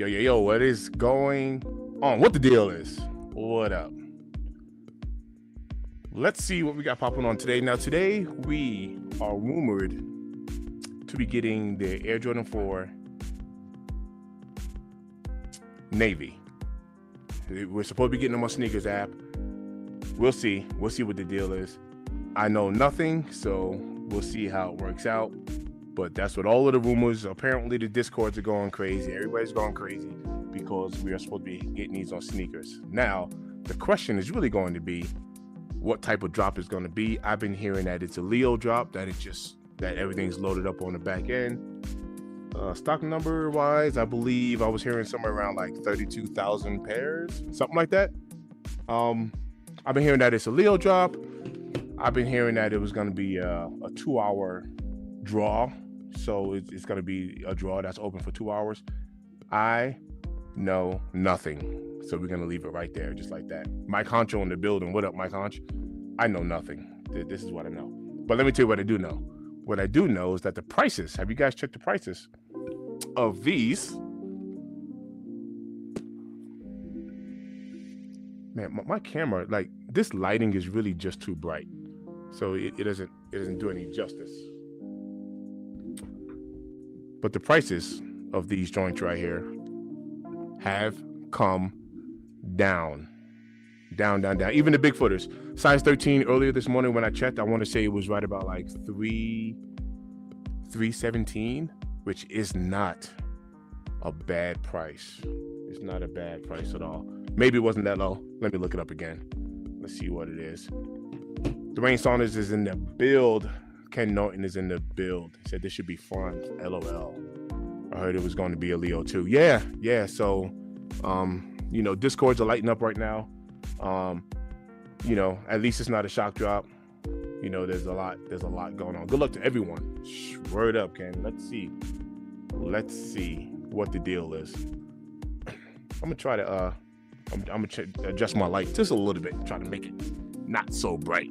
Yo, what is going on? What the deal is? What up? Let's see what we got popping on today. Now, today we are rumored to be getting the Air Jordan 4 Navy. We're supposed to be getting them on Sneakers app. We'll see. We'll see what the deal is. I know nothing, so we'll see how it works out. But that's what all of the rumors. Apparently, the Discords are going crazy. Everybody's going crazy because we are supposed to be getting these on Sneakers. Now, the question is really going to be what type of drop is going to be. I've been hearing that it's a Leo drop, that everything's loaded up on the back end. Stock number wise, I believe I was hearing somewhere around like 32,000 pairs, something like that. I've been hearing that it's a Leo drop. I've been hearing that it was going to be a 2-hour draw. So it's going to be a draw that's open for 2 hours. I know nothing. So we're going to leave it right there, just like that. Mike Honcho in the building. What up, Mike Honch? I know nothing. This is what I know. But let me tell you what I do know. What I do know is that the prices, have you guys checked the prices of these? Man, my camera, like this lighting is really just too bright. So it doesn't do any justice. But the prices of these joints right here have come down. Down. Even the big footers. Size 13 earlier this morning when I checked, I want to say it was right about like 317, which is not a bad price. It's not a bad price at all. Maybe it wasn't that low. Let me look it up again. Let's see what it is. Dwayne Saunders is in the build. Ken Norton is in the build. He said this should be fun. LOL. I heard it was going to be a Leo too. Yeah. So, Discords are lighting up right now. At least it's not a shock drop. There's a lot going on. Good luck to everyone. Word up, Ken. Let's see what the deal is. I'm gonna try to adjust my light just a little bit, try to make it not so bright.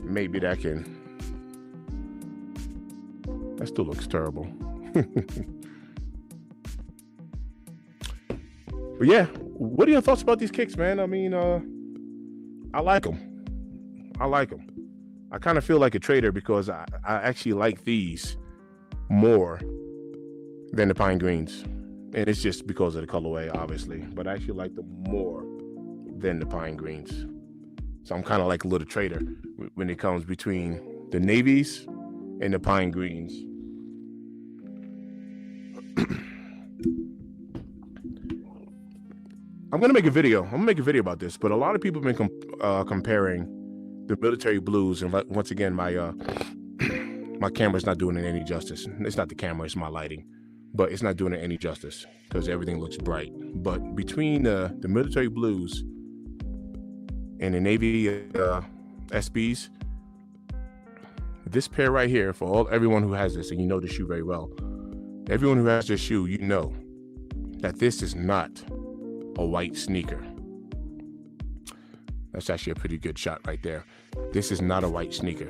Maybe that still looks terrible. But yeah, what are your thoughts about these kicks, man? I mean, I like them. I kind of feel like a trader because I actually like these more than the pine greens. And it's just because of the colorway, obviously. But I actually like them more than the pine greens. So I'm kind of like a little trader when it comes between the navies and the pine greens. I'm gonna make a video about this, but a lot of people have been comparing the military blues, and once again, my camera's not doing it any justice. It's not the camera, it's my lighting, but it's not doing it any justice because everything looks bright. But between the military blues and the Navy SBs, this pair right here, for everyone who has this, and you know the shoe very well, everyone who has this shoe, you know that this is not a white sneaker. That's actually a pretty good shot right there. This is not a white sneaker.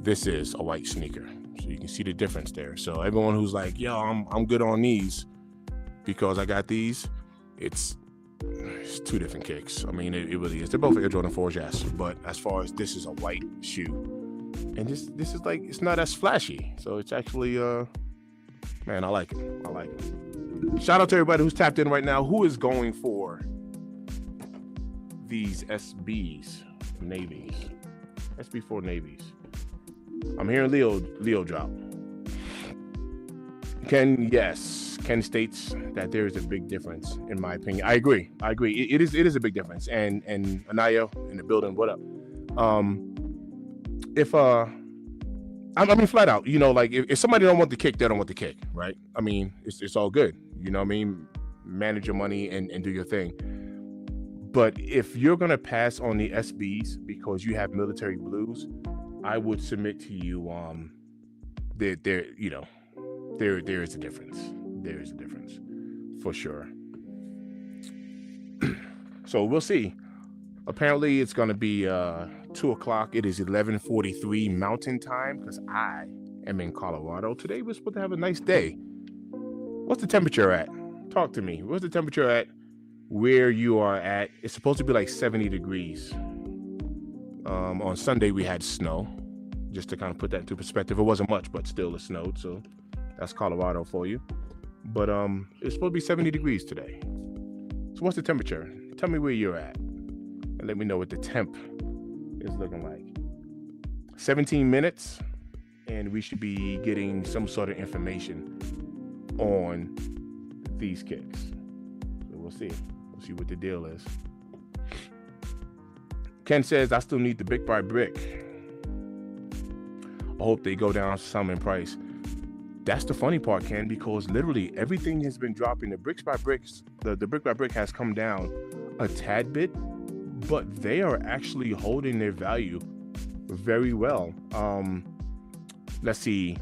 This is a white sneaker. So you can see the difference there. So everyone who's like, yo, I'm good on these because I got these, it's two different kicks. I mean, it really is. They're both Air Jordan 4s, yes. But as far as this is a white shoe, and this is like, it's not as flashy. So it's actually, man, I like it. Shout out to everybody who's tapped in right now. Who is going for these SBs, navies, SB4 navies? I'm hearing Leo drop. Ken states that there is a big difference, in my opinion. I agree. It is a big difference. And Anaya in the building, what up? I mean, flat out, like if somebody don't want the kick, they don't want the kick, right? I mean, it's all good. You know what I mean? Manage your money and do your thing. But if you're going to pass on the SBs because you have military blues, I would submit to you there is a difference. There is a difference for sure. So we'll see. Apparently it's gonna be 2 o'clock. It is 11:43 Mountain Time because I am in Colorado. Today we're supposed to have a nice day. What's the temperature at? Talk to me. What's the temperature at where you are at? It's supposed to be like 70 degrees. On Sunday we had snow. Just to kind of put that into perspective, it wasn't much, but still it snowed. So that's Colorado for you. But it's supposed to be 70 degrees today. So what's the temperature? Tell me where you're at and let me know what the temp is looking like. 17 minutes and we should be getting some sort of information on these kicks. So we'll see what the deal is. Ken says I still need the brick by brick. I hope they go down some in price. That's the funny part, Ken, because literally everything has been dropping. The bricks by bricks, the brick by brick has come down a tad bit, but they are actually holding their value very well. Let's see,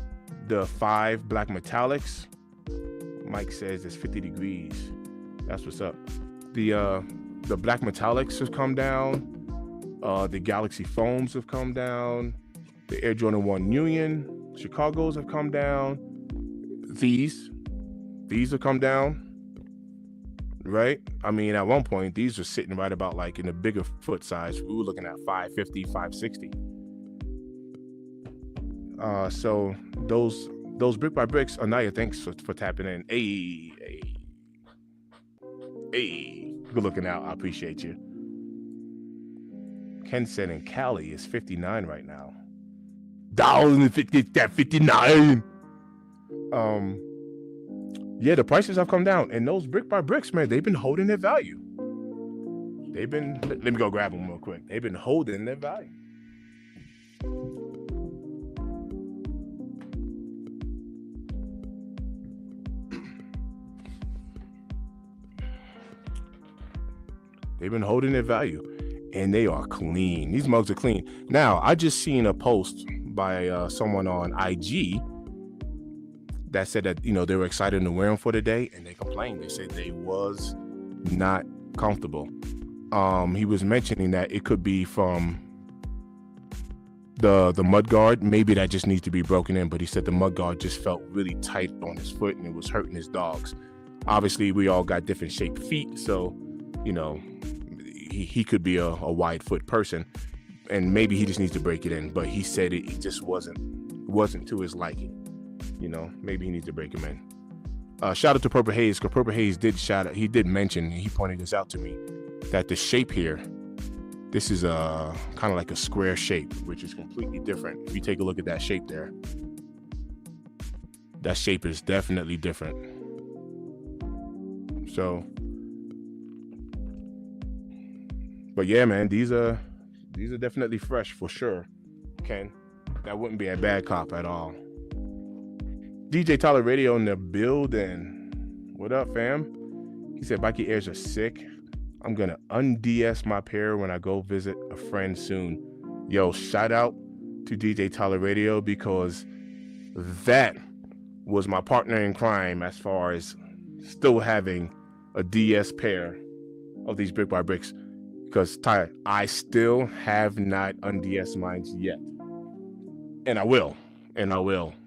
the 5 black metallics, Mike says it's 50 degrees. That's what's up. The black metallics have come down. The Galaxy foams have come down. The Air Jordan 1 Union Chicago's have come down. These have come down, right? I mean, at one point, these are sitting right about like in a bigger foot size. We were looking at 550, 560. So those brick by bricks, Anaya, thanks for tapping in. Hey, good looking out. I appreciate you. Ken said in Cali is 59 right now. Down if it gets that 59. Yeah, the prices have come down, and those brick by bricks, man, they've been holding their value. Let me go grab them real quick. They've been holding their value. They've been holding their value, and they are clean. These mugs are clean. Now, I just seen a post by someone on IG that said that, you know, they were excited to wear them for the day, and they complained. They said they was not comfortable. He was mentioning that it could be from the mud guard. Maybe that just needs to be broken in, but he said the mud guard just felt really tight on his foot, and it was hurting his dogs. Obviously, we all got different shaped feet, so, you know, he could be a wide foot person, and maybe he just needs to break it in. But he said it just wasn't to his liking. You know, maybe he needs to break him in. Shout out to Purple Haze, because Purple Haze did mention, he pointed this out to me, that the shape here, this is a kind of like a square shape, which is completely different. If you take a look at that shape there, that shape is definitely different. So, but yeah, man, these are definitely fresh for sure, Ken. That wouldn't be a bad cop at all. DJ Tyler Radio in the building. What up, fam? He said Bikey Airs are sick. I'm gonna un-DS my pair when I go visit a friend soon. Yo, shout out to DJ Tyler Radio, because that was my partner in crime as far as still having a DS pair of these brick by bricks. Because Ty, I still have not un-DS mine yet, and I will,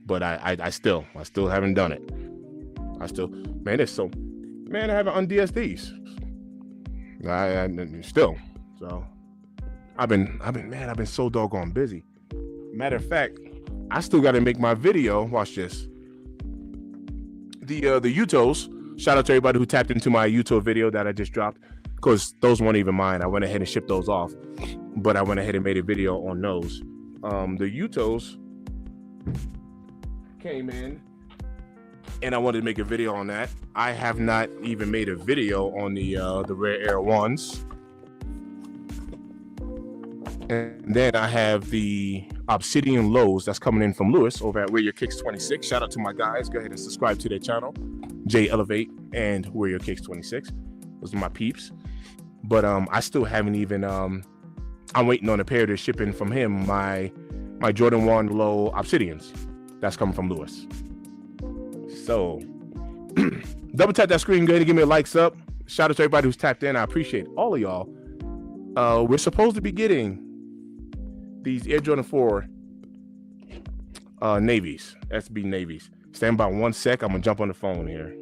but I still haven't done it. I haven't un-DS these. I still, so I've been so doggone busy. Matter of fact, I still got to make my video. Watch this. The Utos. Shout out to everybody who tapped into my Uto video that I just dropped, because those weren't even mine. I went ahead and shipped those off, but I went ahead and made a video on those. The Utos came in, and I wanted to make a video on that. I have not even made a video on the Rare Air ones. And then I have the Obsidian Lows that's coming in from Lewis over at Where Your Kicks 26. Shout out to my guys. Go ahead and subscribe to their channel, J Elevate and Where Your Kicks 26. Those are my peeps. But I still haven't even I'm waiting on a pair to ship in from him, my Jordan 1 Low Obsidians. That's coming from Lewis. So double tap that screen, go ahead and give me a likes up. Shout out to everybody who's tapped in. I appreciate all of y'all. We're supposed to be getting these Air Jordan 4 navies, SB navies. Stand by 1 sec. I'm gonna jump on the phone here.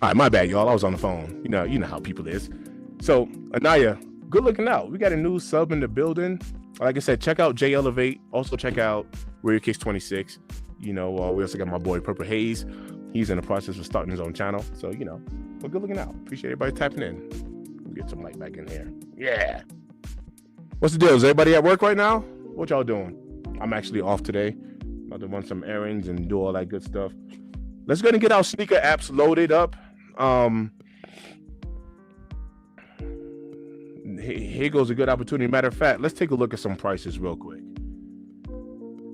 All right, my bad, y'all. I was on the phone. You know how people is. So, Anaya, good looking out. We got a new sub in the building. Like I said, check out J Elevate. Also check out Warrior Kicks 26. We also got my boy Purple Haze. He's in the process of starting his own channel. So, but good looking out. Appreciate everybody tapping in. We'll get some light back in here. Yeah. What's the deal? Is everybody at work right now? What y'all doing? I'm actually off today. About to run some errands and do all that good stuff. Let's go ahead and get our sneaker apps loaded up. Here goes a good opportunity. Matter of fact, let's take a look at some prices real quick.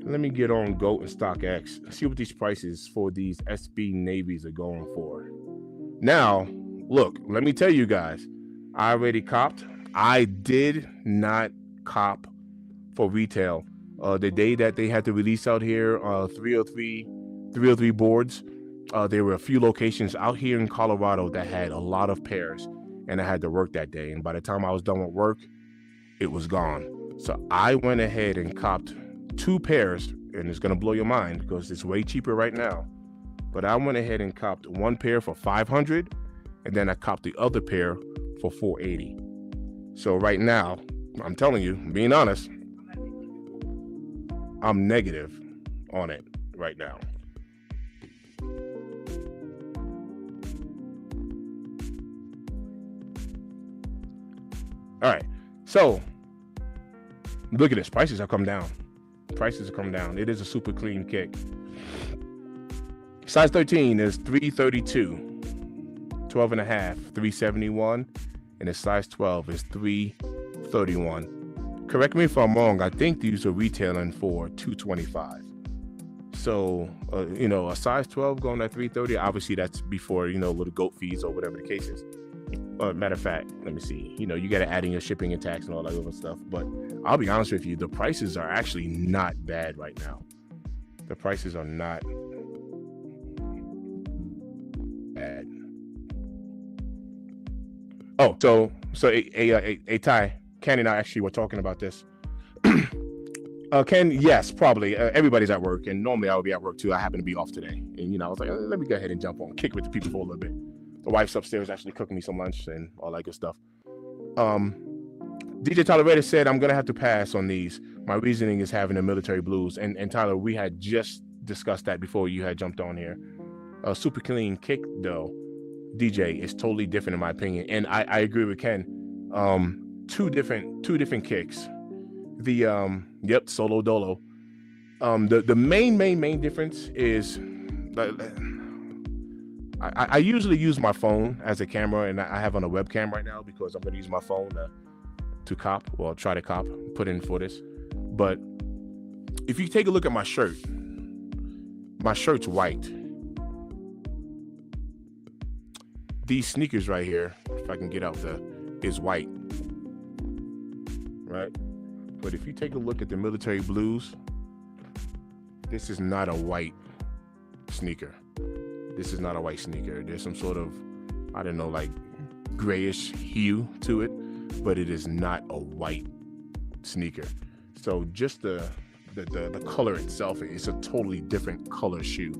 Let me get on GOAT and StockX. See what these prices for these SB navies are going for. Now, look, let me tell you guys, I already copped. I did not cop for retail. The day that they had to release out here, 303 boards. There were a few locations out here in Colorado that had a lot of pairs, and I had to work that day. And by the time I was done with work, it was gone. So I went ahead and copped 2 pairs, and it's gonna blow your mind because it's way cheaper right now. But I went ahead and copped 1 pair for $500, and then I copped the other pair for $480. So right now, I'm telling you, being honest, I'm negative on it right now. All right, so look at this. Prices have come down. It is a super clean kick. Size 13 is $332, 12 and a half, $371, and the size 12 is $331. Correct me if I'm wrong. I think these are retailing for $225. So, a size 12 going at $330. Obviously, that's before little GOAT fees or whatever the case is. Matter of fact, let me see. You got to add in your shipping and tax and all that other stuff. But I'll be honest with you, the prices are actually not bad right now. The prices are not bad. Oh, so Ty, Ken and I actually were talking about this. Ken, yes, probably. Everybody's at work, and normally I would be at work too. I happen to be off today, and I was like, let me go ahead and jump on, kick with the people for a little bit. The wife's upstairs actually cooking me some lunch and all that good stuff. DJ Tyler said, I'm going to have to pass on these. My reasoning is having the military blues. And Tyler, we had just discussed that before you had jumped on here. Super clean kick, though, DJ, is totally different in my opinion. And I agree with Ken. Two different kicks. The, Solo Dolo. The main difference is... I usually use my phone as a camera, and I have on a webcam right now because I'm going to use my phone to cop, or try to cop, put in for this. But if you take a look at my shirt's white. These sneakers right here, if I can get out is white, right? But if you take a look at the military blues, this is not a white sneaker. This is not a white sneaker. There's some sort of, I don't know, like grayish hue to it. but it is not a white sneaker. So just the color itself is a totally different color shoe,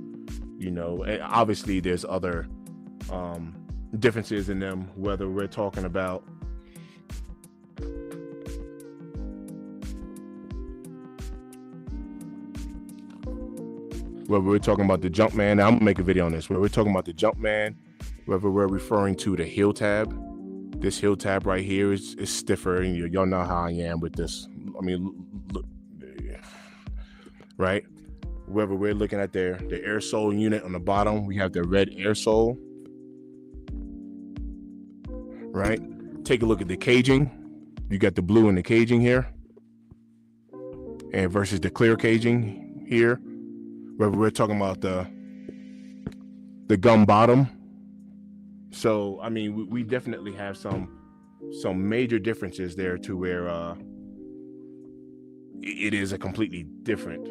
you know. And obviously there's other differences in them, whether we're talking about the Jumpman. Now, I'm gonna make a video on this, where we're talking about the Jumpman, whether we're referring to the heel tab. This heel tab right here is stiffer, and y'all know how I am with this. I mean, look, right? Whether we're looking at the air sole unit on the bottom, we have the red air sole, right? Take a look at the caging. You got the blue in the caging here, and versus the clear caging here. Whether we're talking about the gum bottom. So I mean, we definitely have some major differences there, to where it is a completely different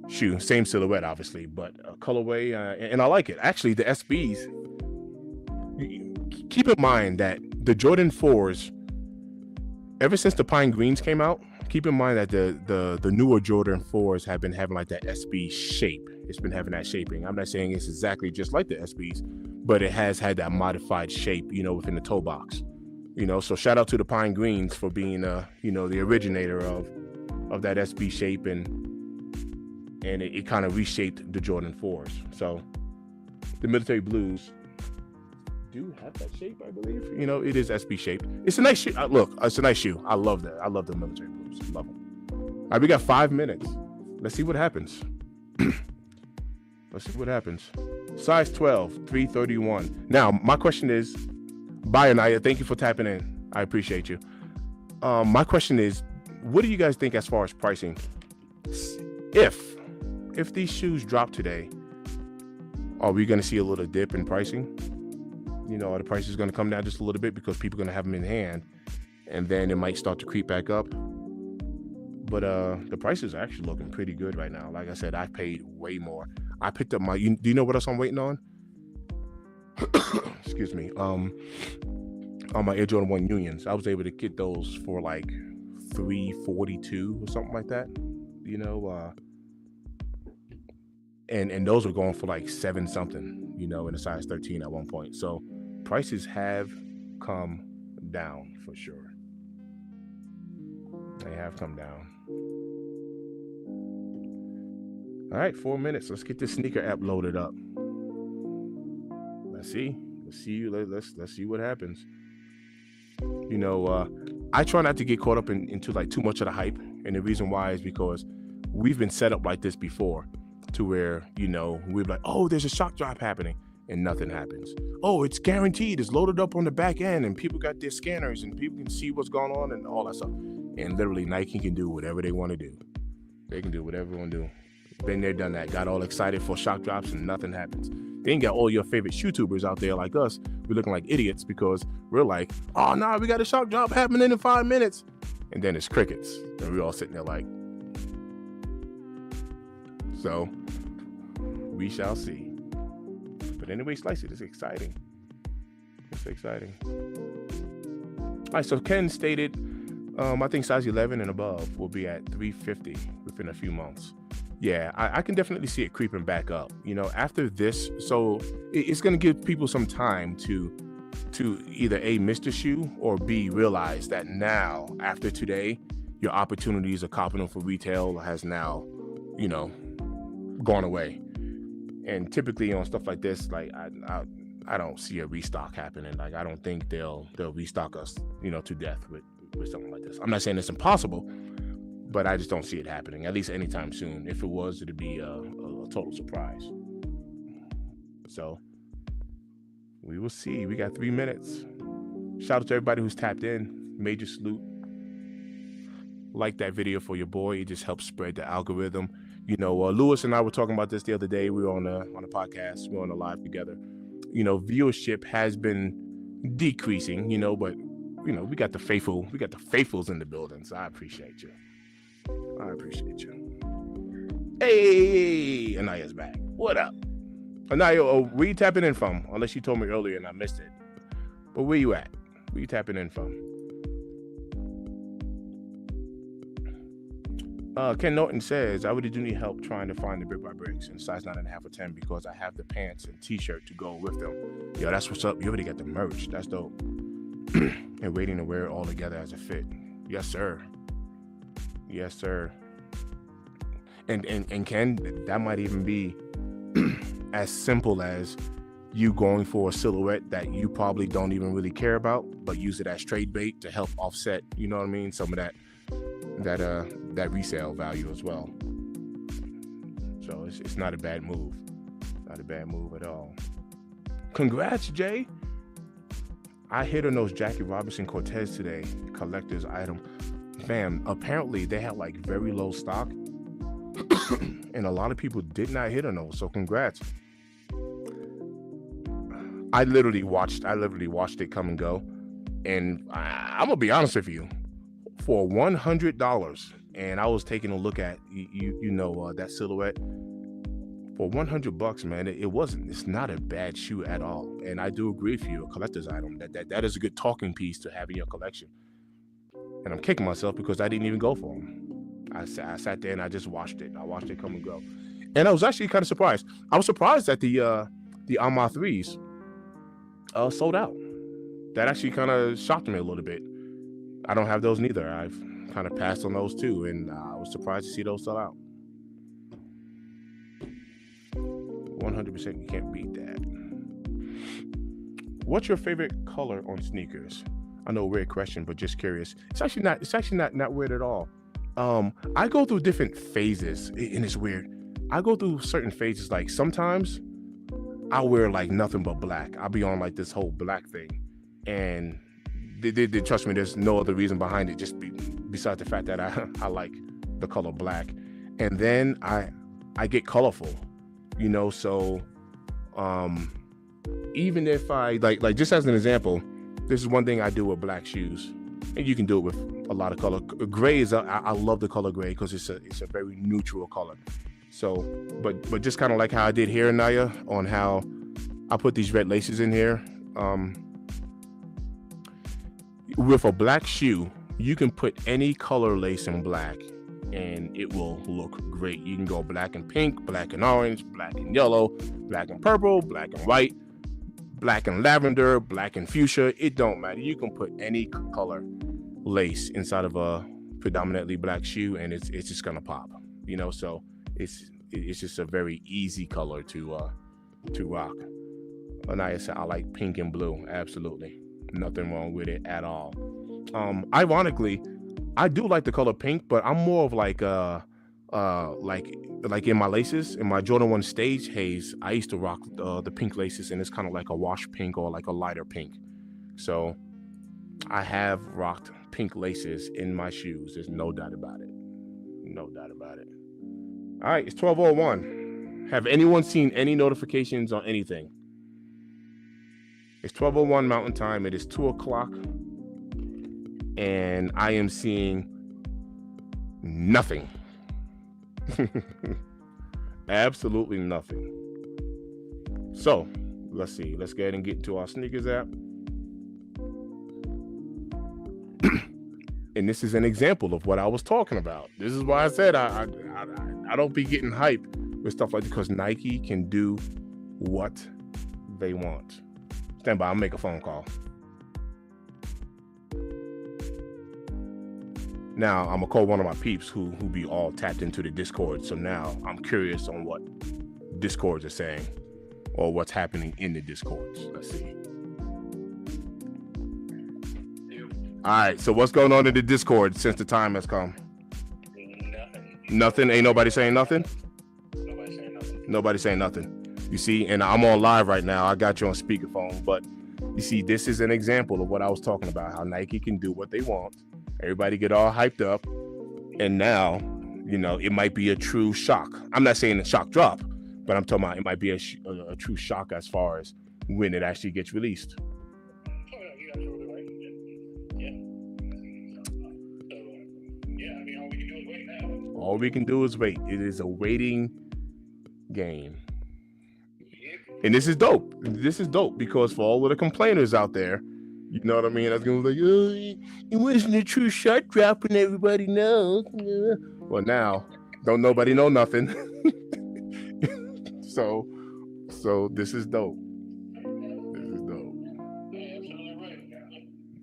shoe. Same silhouette, obviously, but colorway, and I like it. Actually, the SBs, keep in mind that the Jordan 4s, ever since the Pine Greens came out, keep in mind that the newer Jordan 4s have been having like that SB shape. It's been having that shaping. I'm not saying it's exactly just like the SBs, but it has had that modified shape, you know, within the toe box. You know, so shout out to the Pine Greens for being you know, the originator of that SB shape, and it kind of reshaped the Jordan 4s. So the military blues do have that shape, I believe. You know, it is SB shaped. It's a nice shoe. Look, it's a nice shoe. I love that. I love the military blues. Love them. All right, we got 5 minutes. Let's see what happens. Let's see what happens. Size 12, 331. Now, my question is, bye, Anaya. Thank you for tapping in. I appreciate you. My question is, what do you guys think as far as pricing? If these shoes drop today, are we going to see a little dip in pricing? You know, are the prices going to come down just a little bit because people are going to have them in hand, and then it might start to creep back up? But the prices are actually looking pretty good right now. Like I said, I paid way more. I picked up my, do you know what else I'm waiting on? Excuse me. On my Air Jordan 1 Unions, I was able to get those for like $342 or something like that. You know, and those were going for like 7 something, you know, in a size 13 at one point. So prices have come down for sure. They have come down. All right, 4 minutes. Let's get this sneaker app loaded up. Let's see what happens. You know, I try not to get caught up into like too much of the hype, and the reason why is because we've been set up like this before, to where, you know, we're like, oh, there's a shock drop happening, and nothing happens. Oh, it's guaranteed. It's loaded up on the back end, and people got their scanners, and people can see what's going on and all that stuff. And literally, Nike can do whatever they want to do. They can do whatever they want to do. Been there, done that. Got all excited for shock drops, and nothing happens. Then got all your favorite shoe tubers out there like us. We're looking like idiots because we're like, oh, nah, we got a shock drop happening in 5 minutes. And then it's crickets. And we're all sitting there like, so we shall see. But anyway, slice it. It's exciting. It's exciting. All right, so Ken stated, I think size 11 and above will be at $350 within a few months. Yeah, I can definitely see it creeping back up, you know, after this. So it's going to give people some time to either A, miss the shoe, or B, realize that now, after today, your opportunities of copping them for retail has now, you know, gone away. And typically on stuff like this, like I don't see a restock happening. Like, I don't think they'll restock us, you know, to death with something like this. I'm not saying it's impossible, but I just don't see it happening, at least anytime soon. If it was, it'd be a total surprise. So we will see. We got 3 minutes. Shout out to everybody who's tapped in. Major salute. Like that video for your boy. It just helps spread the algorithm. You know, Lewis and I were talking about this the other day. We were on a podcast. We were on a live together. You know, viewership has been decreasing, you know, but, you know, we got the faithfuls in the building. So I appreciate you. I appreciate you. Hey, Anaya's back. What up? Anaya, where you tapping in from? Unless you told me earlier and I missed it. But where you at? Where you tapping in from? Ken Norton says, I really do need help trying to find the brick by bricks in size 9.5 or 10 because I have the pants and t-shirt to go with them. Yo, that's what's up. You already got the merch. That's dope. And waiting to wear it all together as a fit. Yes, sir. Yes, sir. And Ken, that might even be as simple as you going for a silhouette that you probably don't even really care about, but use it as trade bait to help offset, you know what I mean, some of that resale value as well. So it's not a bad move. Not a bad move at all. Congrats, Jay. I hit on those Jackie Robinson Cortez today, collector's item. Fam, apparently they had like very low stock and a lot of people did not hit on those. So congrats. I literally watched it come and go. And I'm gonna be honest with you, for $100, and I was taking a look at that silhouette for $100, man. It's not a bad shoe at all. And I do agree with you, a collector's item. That is a good talking piece to have in your collection. And I'm kicking myself because I didn't even go for them. I sat there and I just watched it. I watched it come and go. And I was actually kind of surprised. I was surprised that the Alma 3s sold out. That actually kind of shocked me a little bit. I don't have those neither. I've kind of passed on those too, and I was surprised to see those sell out. 100%, you can't beat that. What's your favorite color on sneakers? I know, weird question, but just curious. It's actually not weird at all. I go through different phases, and it's weird. I go through certain phases. Like sometimes I'll wear like nothing but black. I'll be on like this whole black thing, and they trust me. There's no other reason behind it, just besides the fact that I like the color black. And then I get colorful, So even if I like just as an example, this is one thing I do with black shoes, and you can do it with a lot of color. Gray is I love the color gray because it's a very neutral color. So, but just kind of like how I did here, Naya, on how I put these red laces in here. With a black shoe, you can put any color lace in black and it will look great. You can go black and pink, black and orange, black and yellow, black and purple, black and white, black and lavender, black and fuchsia. It don't matter. You can put any color lace inside of a predominantly black shoe and it's just gonna pop, So it's just a very easy color to rock. Anaya said, I like pink and blue. Absolutely. Nothing wrong with it at all. Ironically, I do like the color pink, but I'm more of like in my laces, in my Jordan 1 Stage Haze, I used to rock the pink laces, and it's kind of like a wash pink or like a lighter pink. So I have rocked pink laces in my shoes. There's no doubt about it. No doubt about it. All right, it's 12:01. Have anyone seen any notifications on anything? It's 12:01 Mountain Time. It is 2:00, and I am seeing nothing. Absolutely nothing. So let's see. Let's go ahead and get into our sneakers app. And this is an example of what I was talking about. This is why I said I don't be getting hype with stuff like this, because Nike can do what they want. Stand by, I'll make a phone call. Now, I'm gonna call one of my peeps who be all tapped into the Discord. So now I'm curious on what Discords are saying or what's happening in the Discords. Let's see. All right, so what's going on in the Discord since the time has come? Nothing? Ain't nobody saying nothing? Nobody saying nothing. You see, and I'm on live right now. I got you on speakerphone, but you see, this is an example of what I was talking about, how Nike can do what they want. Everybody get all hyped up, and now, it might be a true shock. I'm not saying a shock drop, but I'm talking about it might be a true shock as far as when it actually gets released. All we can do is wait. It is a waiting game. And this is dope. This is dope because for all of the complainers out there, you know what I mean? That's going to be like, oh, it wasn't a true shot drop and everybody knows. Well, now don't nobody know nothing. so this is dope. This is dope.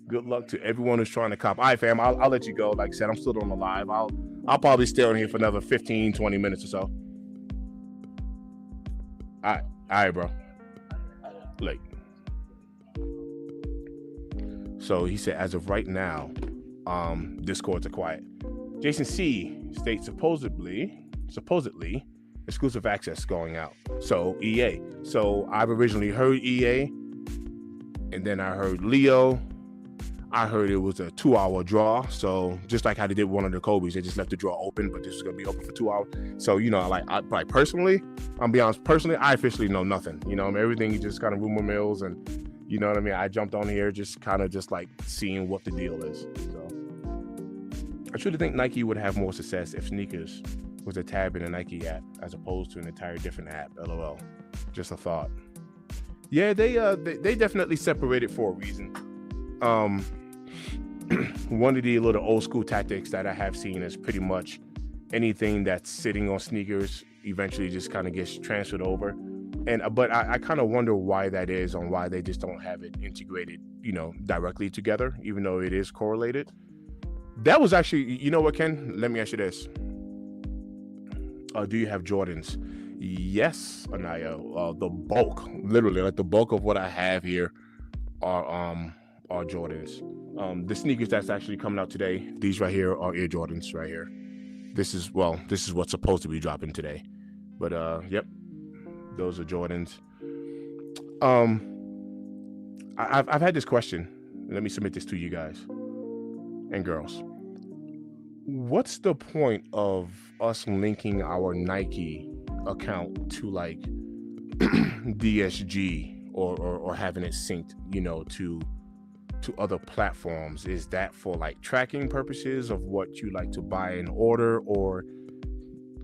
Good luck to everyone who's trying to cop. All right, fam, I'll let you go. Like I said, I'm still on the live. I'll probably stay on here for another 15, 20 minutes or so. All right, bro. Late. So he said, as of right now, Discords are quiet. Jason C states supposedly exclusive access going out. So EA. So I've originally heard EA, and then I heard Leo. I heard it was a 2-hour draw. So just like how they did one of the Kobe's, they just left the draw open, but this is gonna be open for 2 hours. So like personally, I'm be honest, personally, I officially know nothing. Everything is just kind of rumor mills, and you know what I mean. I jumped on here just kind of just like seeing what the deal is. So I truly think Nike would have more success if sneakers was a tab in a Nike app as opposed to an entire different app. LOL. Just a thought. Yeah, they definitely separated for a reason. One of the little old school tactics that I have seen is pretty much anything that's sitting on sneakers eventually just kind of gets transferred over. But I kind of wonder why that is, on why they just don't have it integrated, directly together, even though it is correlated. That was actually, you know what, Ken? Let me ask you this. Do you have Jordans? Yes, Anaya. The bulk, literally, like the bulk of what I have here are Jordans. The sneakers that's actually coming out today, these right here are Air Jordans right here. This is what's supposed to be dropping today. But yep, those are Jordans. I've had this question. Let me submit this to you guys and girls. What's the point of us linking our Nike account to like DSG or having it synced, to other platforms? Is that for like tracking purposes of what you like to buy and order, or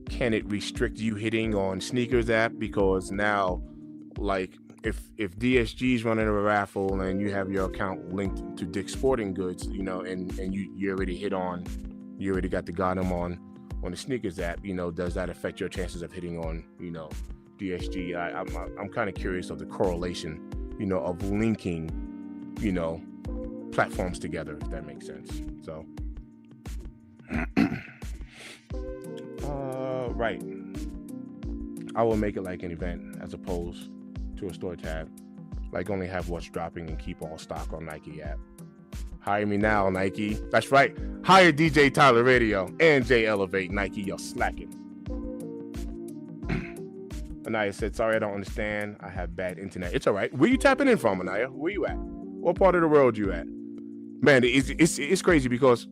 can it restrict you hitting on sneakers app? Because now, like, if DSG is running a raffle and you have your account linked to Dick's Sporting Goods, and you already got the Gotham on the sneakers app, does that affect your chances of hitting on, DSG? I'm kind of curious of the correlation, of linking, platforms together, if that makes sense. So, right. I will make it like an event as opposed to a store tab. Like, only have what's dropping and keep all stock on Nike app. Hire me now, Nike. That's right. Hire DJ Tyler Radio and J Elevate. Nike, you're slacking. Anaya said, sorry, I don't understand. I have bad internet. It's all right. Where you tapping in from, Anaya? Where you at? What part of the world you at? Man, it's crazy because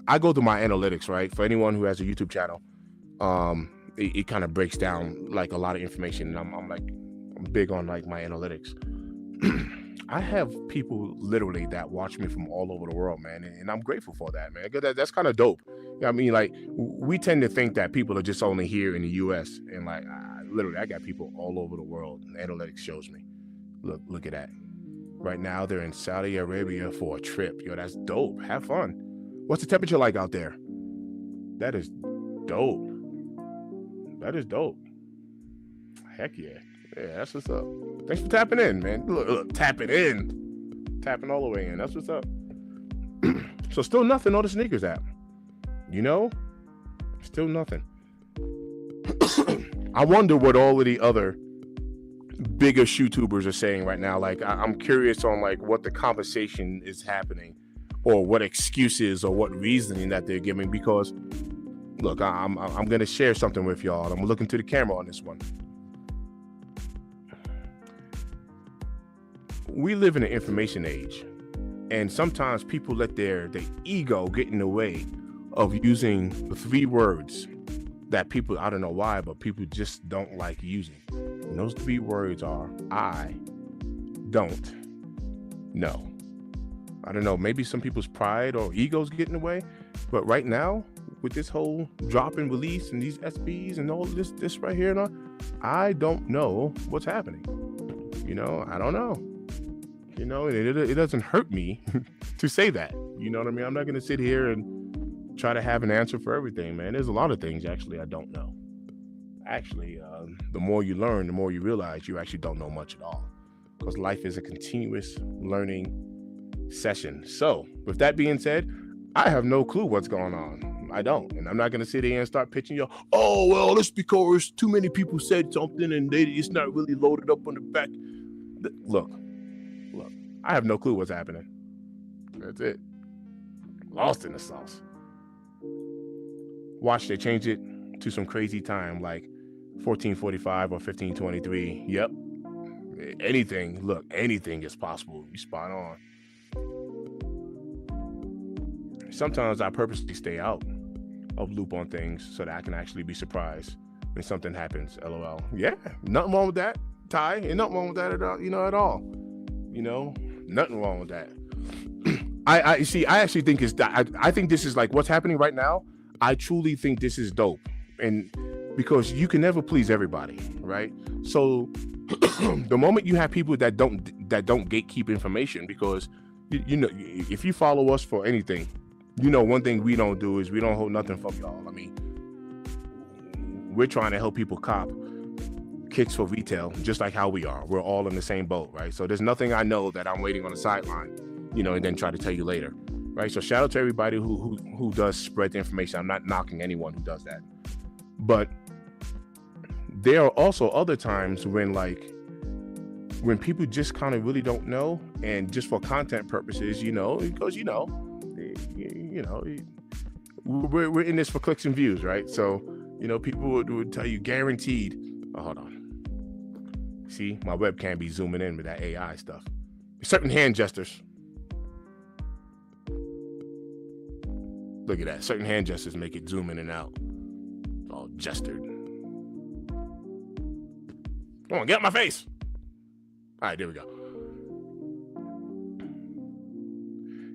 I go through my analytics, right? For anyone who has a YouTube channel, it kind of breaks down like a lot of information. And I'm big on like my analytics. I have people literally that watch me from all over the world, man, and I'm grateful for that, man. That's kind of dope. I mean, like, we tend to think that people are just only here in the U.S. and like, I got people all over the world. Analytics shows me. Look at that. Right now, they're in Saudi Arabia for a trip. Yo, that's dope. Have fun. What's the temperature like out there? That is dope. That is dope. Heck yeah. Yeah, that's what's up. Thanks for tapping in, man. Look, tapping in. Tapping all the way in. That's what's up. So still nothing on the sneakers app. Still nothing. I wonder what all of the other bigger shoe tubers are saying right now. Like, I'm curious on like what the conversation is happening, or what excuses or what reasoning that they're giving. Because look, I'm gonna share something with y'all. I'm looking to the camera on this one. We live in an information age, and sometimes people let their ego get in the way of using the 3 words that people, I don't know why, but people just don't like using. And those 3 words are, I don't know. I don't know, maybe some people's pride or egos get in the way, but right now, with this whole drop and release and these SBs and all this right here, and all, I don't know what's happening. I don't know. It doesn't hurt me to say that. You know what I mean? I'm not going to sit here and try to have an answer for everything, man. There's a lot of things actually I don't know. Actually, the more you learn, the more you realize you actually don't know much at all, because life is a continuous learning session. So with that being said, I have no clue what's going on. I don't, and I'm not going to sit here and start pitching you. Oh, well, it's because too many people said something and it's not really loaded up on the back. Look, I have no clue what's happening. That's it. Lost in the sauce. Watch, they change it to some crazy time like 1445 or 1523. Yep. Anything, look, anything is possible. You spot on. Sometimes I purposely stay out of loop on things so that I can actually be surprised when something happens. LOL. Yeah, nothing wrong with that, Ty. And nothing wrong with that at all. At all. Nothing wrong with that. I see. I actually think I think this is like what's happening right now. I truly think this is dope, and because you can never please everybody, right? So the moment you have people that don't gatekeep information, because if you follow us for anything, one thing we don't do is we don't hold nothing from y'all. I mean, we're trying to help people cop kicks for retail, just like how we are. We're all in the same boat, right? So there's nothing I know that I'm waiting on the sideline, and then try to tell you later, right? So shout out to everybody who does spread the information. I'm not knocking anyone who does that, but there are also other times when people just kind of really don't know, and just for content purposes, because we're in this for clicks and views, right? So people would tell you guaranteed. Oh, hold on. See, my webcam be zooming in with that AI stuff. Certain hand gestures. Look at that. Certain hand gestures make it zoom in and out. It's all gestured. Come on, get out my face. All right, there we go.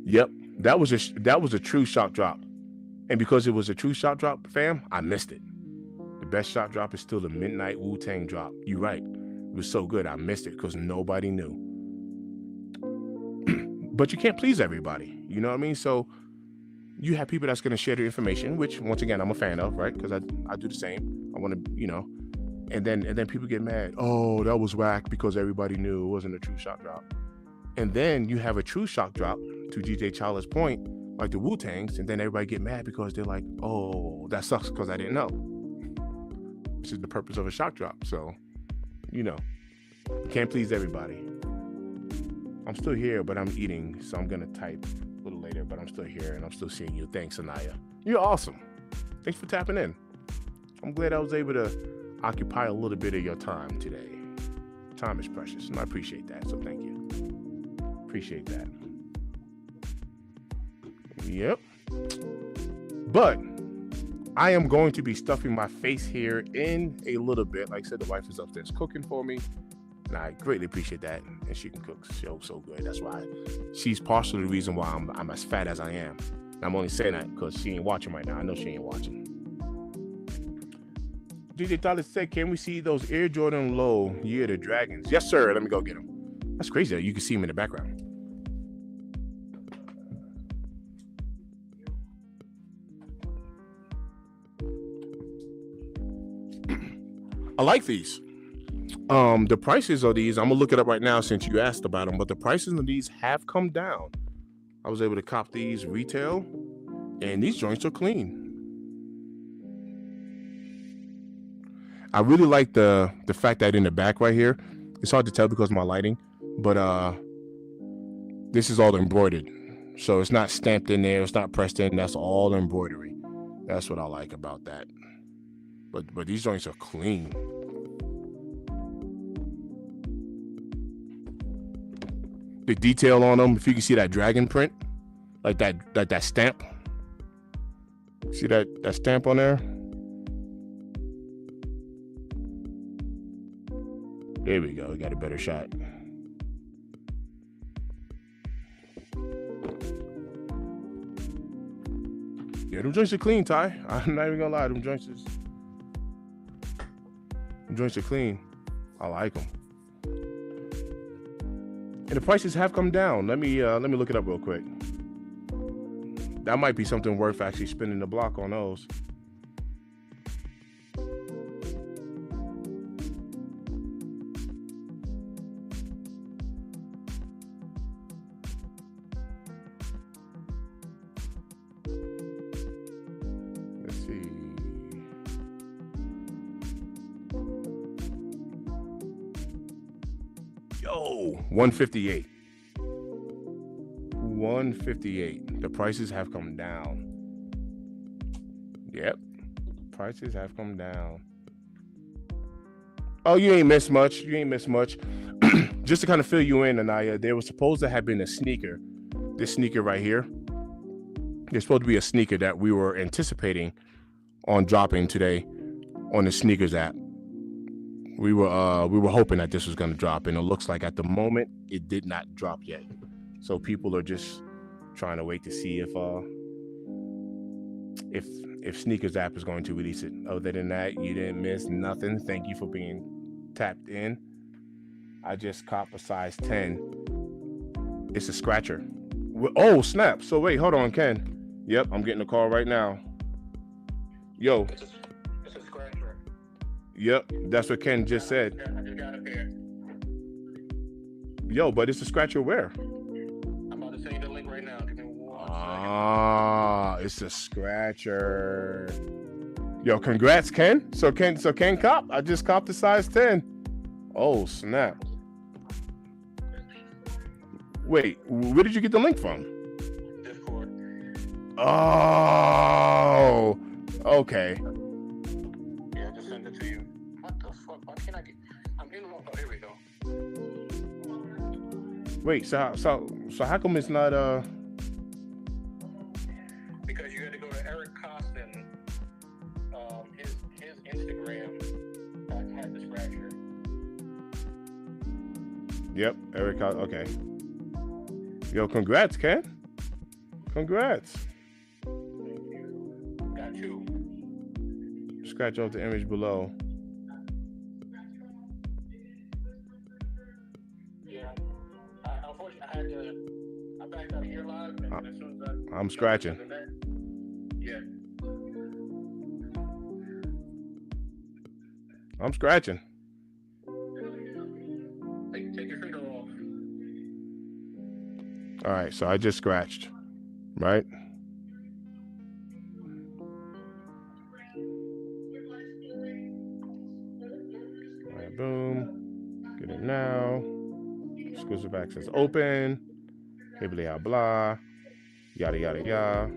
Yep, that was a true shock drop. And because it was a true shock drop, fam, I missed it. The best shock drop is still the Midnight Wu-Tang drop. You're right. It was so good, I missed it because nobody knew. But you can't please everybody. You know what I mean? So you have people that's going to share their information, which, once again, I'm a fan of, right? Because I do the same. I want to, and then people get mad. Oh, that was whack because everybody knew it wasn't a true shock drop. And then you have a true shock drop, to DJ Chala's point, like the Wu-Tangs, and then everybody get mad because they're like, oh, that sucks because I didn't know. This is the purpose of a shock drop. So, you can't please everybody. I'm still here, but I'm eating, so I'm gonna type a little later, but I'm still here and I'm still seeing you. Thanks, Anaya. You're awesome. Thanks for tapping in. I'm glad I was able to occupy a little bit of your time today. Time is precious, and I appreciate that, so thank you. Appreciate that. Yep. But I am going to be stuffing my face here in a little bit. Like I said, the wife is upstairs cooking for me, and I greatly appreciate that. And she can cook so good. That's why she's partially the reason why I'm as fat as I am. And I'm only saying that because she ain't watching right now. I know she ain't watching. DJ Tyler said, can we see those Air Jordan Low Year of the Dragons? Yes, sir. Let me go get them. That's crazy that you can see them in the background. I like these. The prices of these, I'm gonna look it up right now since you asked about them, but the prices of these have come down. I was able to cop these retail, and these joints are clean. I really like the fact that in the back right here, it's hard to tell because of my lighting, but this is all embroidered. So it's not stamped in there, it's not pressed in, that's all embroidery. That's what I like about that. But these joints are clean. The detail on them, if you can see that dragon print, like that stamp. See that stamp on there? There we go, we got a better shot. Yeah, them joints are clean, Ty. I'm not even gonna lie, them joints are clean. I like them. And the prices have come down. Let me look it up real quick. That might be something worth actually spinning the block on those. Let's see. Yo, 158. 158. The prices have come down. Yep, prices have come down. Oh, you ain't missed much. You ain't missed much. Just to kind of fill you in, Anaya, there was supposed to have been a sneaker. This sneaker right here. There's supposed to be a sneaker that we were anticipating on dropping today on the sneakers app. We were hoping that this was going to drop, and it looks like at the moment it did not drop yet. So people are just trying to wait to see if sneakers app is going to release it. Other than that, you didn't miss nothing. Thank you for being tapped in. I just copped a size 10. It's a scratcher. Oh snap! So wait, hold on, Ken. Yep, I'm getting a call right now. Yo. It's a scratcher. Yep, that's what Ken just said. I just got it there. Yo, but it's a scratcher where? I'm about to send you the link right now. Give me 1 second. Ah, it's a scratcher. Yo, congrats, Ken. So Ken cop. I just copped the size 10. Oh snap. Wait, where did you get the link from? Discord. Oh, okay. Yeah, I just sent it to you. What the fuck? Why can't I get? I'm getting one. Oh, here we go. Wait, so how come it's not Because you had to go to Eric Costin. His Instagram had the scratcher. Yep, Eric. Okay. Yo, congrats, Ken. Congrats. Thank you. Got you. Scratch off the image below. Yeah. Unfortunately, I backed out here live, and as soon as I'm scratching. Yeah. I'm scratching. Take your finger off. All right, so I just scratched, right? All right, boom. Get it now. Exclusive access open. Hibbly blah. Yada yada yada.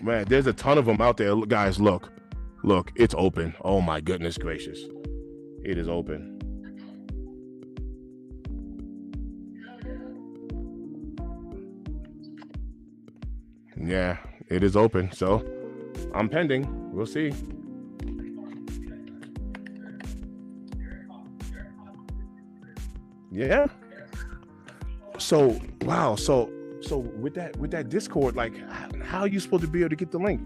Man, there's a ton of them out there, guys. Look, it's open. Oh my goodness gracious, it is open. Yeah, it is open. So I'm pending. We'll see. Yeah. So wow. So with that Discord, like, how are you supposed to be able to get the link?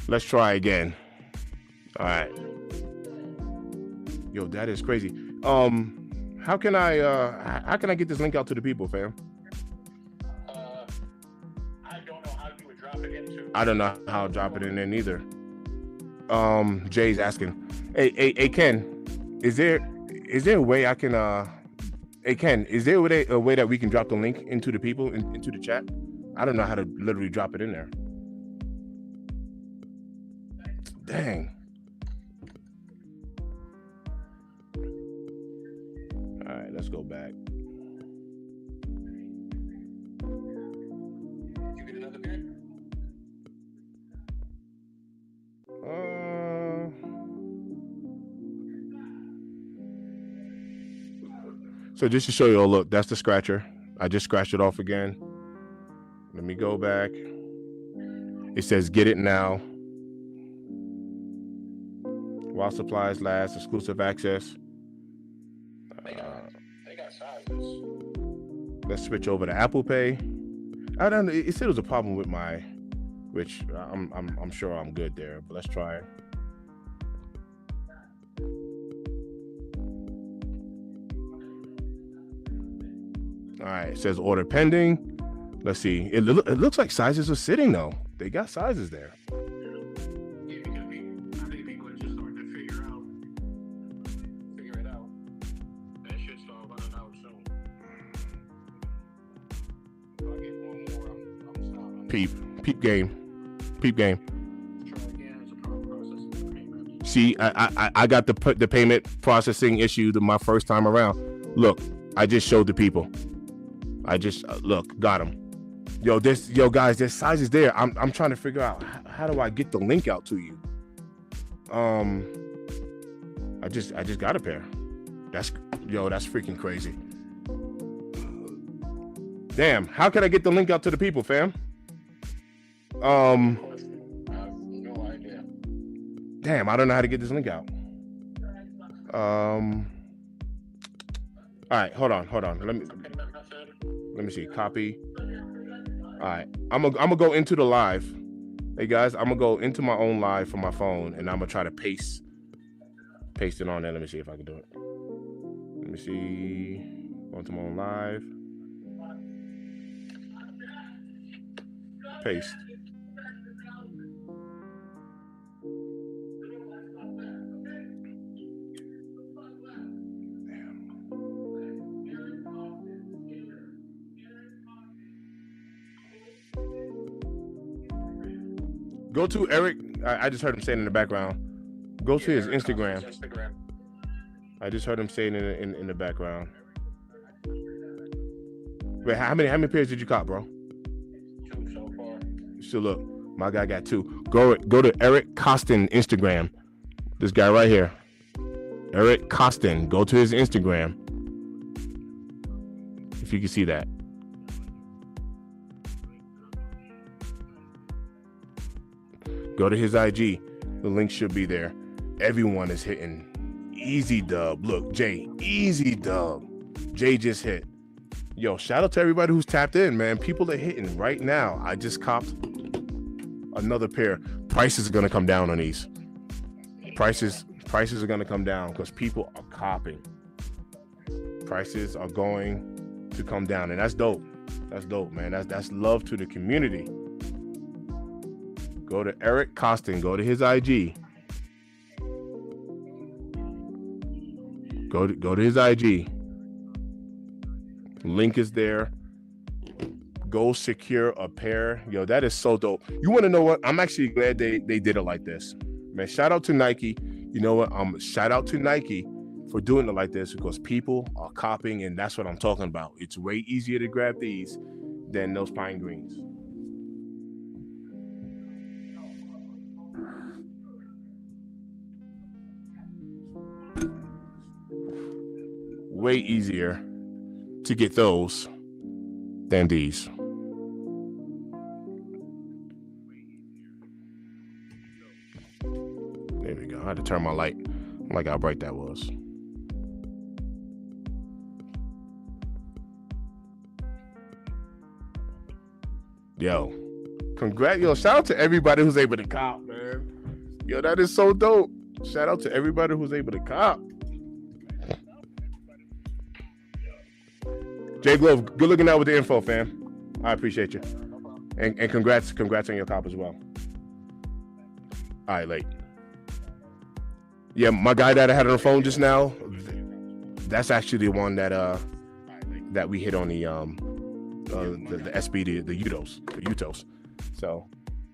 Let's try again. All right. Yo, that is crazy. How can I get this link out to the people, fam? I don't know how you would drop it into. I don't know how to drop it in there neither. Jay's asking. Hey Ken, is there a way I can hey Ken, is there a way that we can drop the link into the people into the chat? I don't know how to literally drop it in there. Dang. All right, let's go back. You get another pen? So just to show you all, look, that's the scratcher. I just scratched it off again. Let me go back. It says get it now. While supplies last, exclusive access. They got sizes. Let's switch over to Apple Pay. I don't know. It said it was a problem with my, which I'm sure I'm good there, but let's try it. All right, it says order pending. Let's see. It looks like sizes are sitting though. They got sizes there. Yeah, because I think people are just starting to figure it out. That should start running out soon. If I get one more, I'm stopping. Peep game. Try again. It's a power processing payment. See, I got the payment processing issue my first time around. Look, I just showed the people. I just look, got them. Yo, guys, there's sizes there. I'm trying to figure out how do I get the link out to you. I just got a pair. That's freaking crazy. Damn, how can I get the link out to the people, fam? I have no idea. Damn, I don't know how to get this link out. All right, hold on. Let me see. Copy. All right, I'm gonna go into the live. Hey guys, I'm gonna go into my own live from my phone, and I'm gonna try to paste it on there. Let me see if I can do it. Let me see. Go into my own live. Paste. Go to Eric. I just heard him saying in the background. Go to his Instagram. I just heard him saying in the background. Wait, how many pairs did you cop, bro? 2 so far. So look, my guy got 2. Go to Eric Costin Instagram. This guy right here, Eric Costin. Go to his Instagram. If you can see that. Go to his IG. The link should be there. Everyone is hitting. Easy dub. Look, Jay, easy dub. Jay just hit. Yo, shout out to everybody who's tapped in, man. People are hitting right now. I just copped another pair. Prices are gonna come down on these. Prices are gonna come down because people are copping. Prices are going to come down, and that's dope. That's dope, man. That's love to the community. Go to Eric Costin. Go to his IG. Go to his IG. Link is there. Go secure a pair. Yo, that is so dope. You want to know what? I'm actually glad they did it like this. Man, shout out to Nike. You know what? Shout out to Nike for doing it like this because people are copying, and that's what I'm talking about. It's way easier to grab these than those pine greens. Way easier to get those than these. There we go. I had to turn my light. Like how bright that was. Yo, shout out to everybody who's able to cop, man. Yo, that is so dope. Shout out to everybody who's able to cop. Jay Glove, good looking out with the info, fam. I appreciate you. And congrats on your cop as well. All right, late. Yeah, my guy that I had on the phone just now, that's actually the one that we hit on the SB, the Utos. So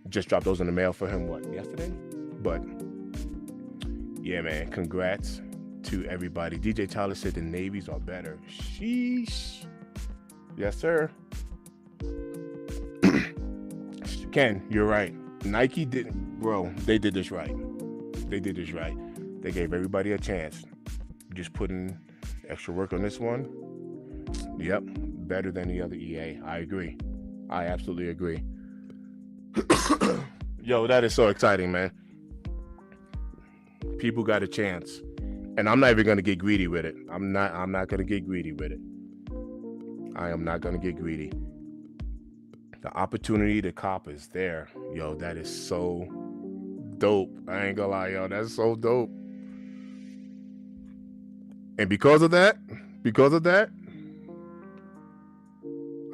just dropped those in the mail for him, yesterday? But yeah, man, congrats to everybody. DJ Tyler said the navies are better. Sheesh. Yes, sir. Ken, you're right. Nike didn't, bro. They did this right. They gave everybody a chance. Just putting extra work on this one. Yep, better than the other EA. I agree. I absolutely agree. Yo, that is so exciting, man. People got a chance. And I'm not even gonna get greedy with it. I'm not gonna get greedy with it. I am not gonna get greedy. The opportunity to cop is there. Yo, that is so dope. I ain't gonna lie, yo, that's so dope. And because of that,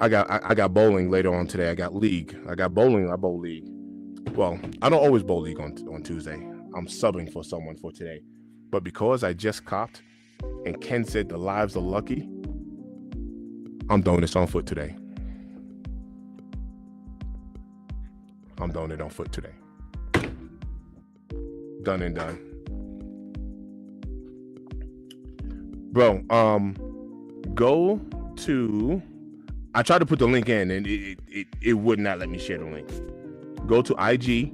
I got bowling later on today. I got league. I got bowling. I bowl league. Well, I don't always bowl league on Tuesday. I'm subbing for someone for today. But because I just copped and Ken said the lives are lucky, I'm doing this on foot today. I'm doing it on foot today. Done and done. Bro, go to, I tried to put the link in and it would not let me share the link. Go to IG.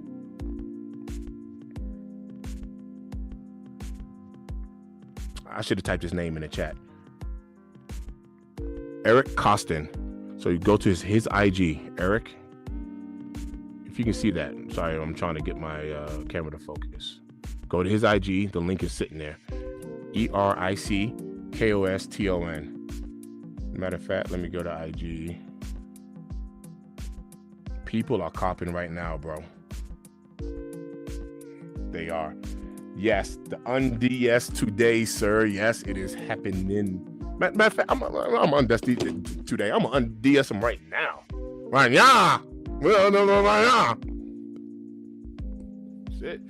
I should have typed his name in the chat. Eric Costin. So you go to his IG, Eric. If you can see that. Sorry, I'm trying to get my camera to focus. Go to his IG. The link is sitting there. ERICKOSTON. Matter of fact, let me go to IG. People are copping right now, bro. They are. Yes, the unDS today, sir. Yes, it is happening. Matter of fact, I'm unDS today. I'm gonna unDS him right now. Right now. Well, no, right now. Shit.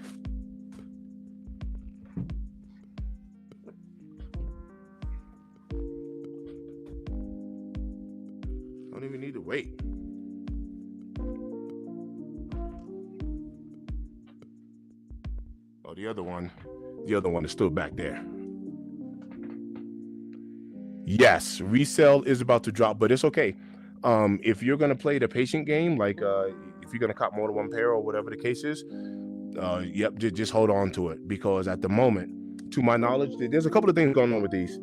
Don't even need to wait. Oh, the other one is still back there. Yes, resale is about to drop, but it's okay. If you're gonna play the patient game, like if you're gonna cop more than one pair or whatever the case is, yep, just hold on to it, because at the moment, to my knowledge, there's a couple of things going on with these.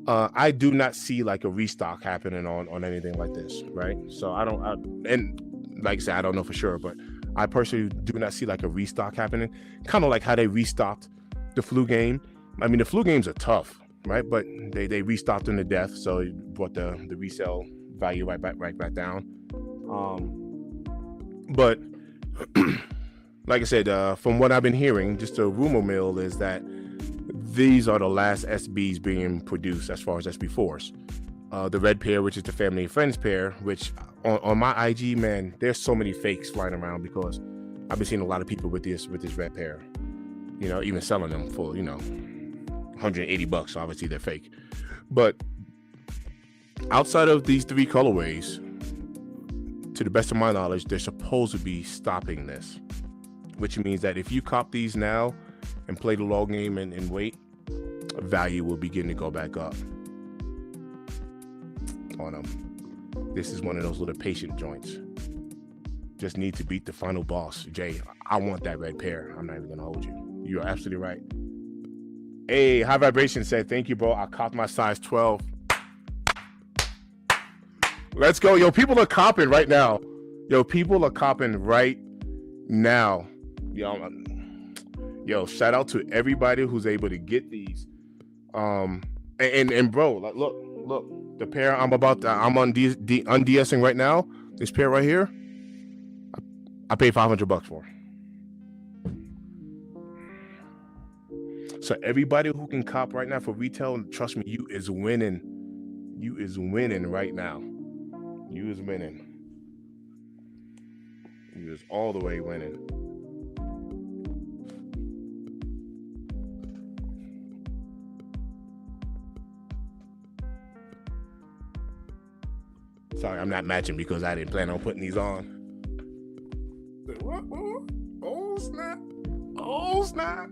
I do not see like a restock happening on anything like this, right? So and like I said, I don't know for sure, but I personally do not see like a restock happening. Kind of like how they restocked the flu game. I mean, the flu games are tough, right? But they restocked them to death, so it brought the resale value right back down. But like I said, from what I've been hearing, just a rumor mill is that these are the last SBs being produced as far as SB4s. The red pair, which is the family and friends pair, which on my IG, man, there's so many fakes flying around, because I've been seeing a lot of people with this red pair, you know, even selling them for, you know, $180. So obviously they're fake. But outside of these three colorways, to the best of my knowledge, they're supposed to be stopping this, which means that if you cop these now and play the long game and wait, value will begin to go back up on them. This is one of those little patient joints. Just need to beat the final boss. Jay, I want that red pair. I'm not even gonna hold you. You're absolutely right. Hey, High Vibration said, thank you, bro. I copped my size 12. Let's go. Yo, people are copping right now. Yo, shout out to everybody who's able to get these. And bro, like, look, the pair I'm unDSing right now, this pair right here, I paid $500 for. So everybody who can cop right now for retail, trust me, you is winning. You is winning right now. You is winning. You is all the way winning. Sorry, I'm not matching because I didn't plan on putting these on. What? Oh, snap. Oh, snap.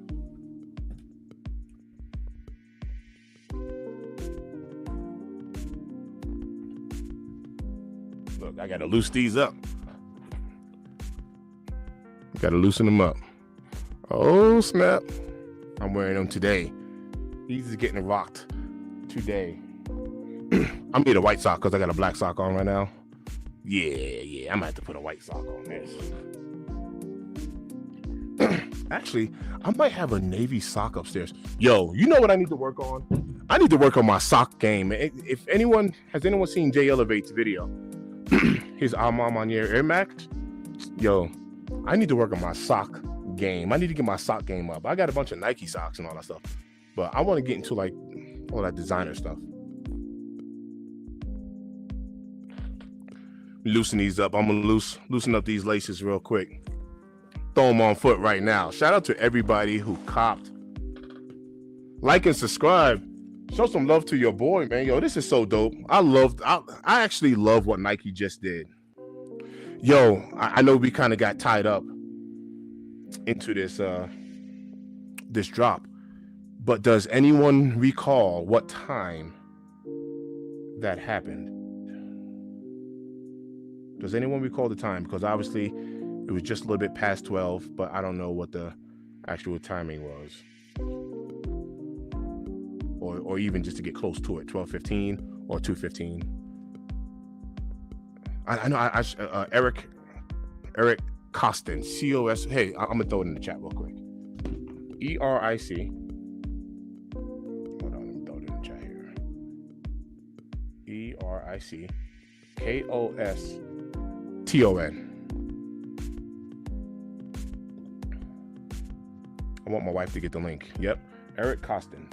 Look, I got to loosen these up. Got to loosen them up. Oh, snap. I'm wearing them today. These is getting rocked today. I'm need a white sock because I got a black sock on right now. Yeah, I'm gonna have to put a white sock on this. Actually, I might have a navy sock upstairs. Yo, you know what I need to work on? I need to work on my sock game. If anyone seen Jay Elevate's video, his Armand Manier Air Max, yo, I need to work on my sock game. I need to get my sock game up. I got a bunch of Nike socks and all that stuff, but I want to get into like all that designer stuff. Loosen these up. I'm gonna loosen up these laces real quick. Throw them on foot right now. Shout out to everybody who copped. Like and subscribe. Show some love to your boy, man. Yo, this is so dope. I actually love what Nike just did. Yo, I know we kind of got tied up into this drop, but does anyone recall what time that happened? Does anyone recall the time? Because obviously it was just a little bit past 12, but I don't know what the actual timing was. Or even just to get close to it, 12:15 or 2:15. I know Eric Costin, COS. Hey, I'm gonna throw it in the chat real quick. ERIC. Hold on, let me throw it in the chat here. ERIC KOSTON. I want my wife to get the link. Yep, Eric Costin.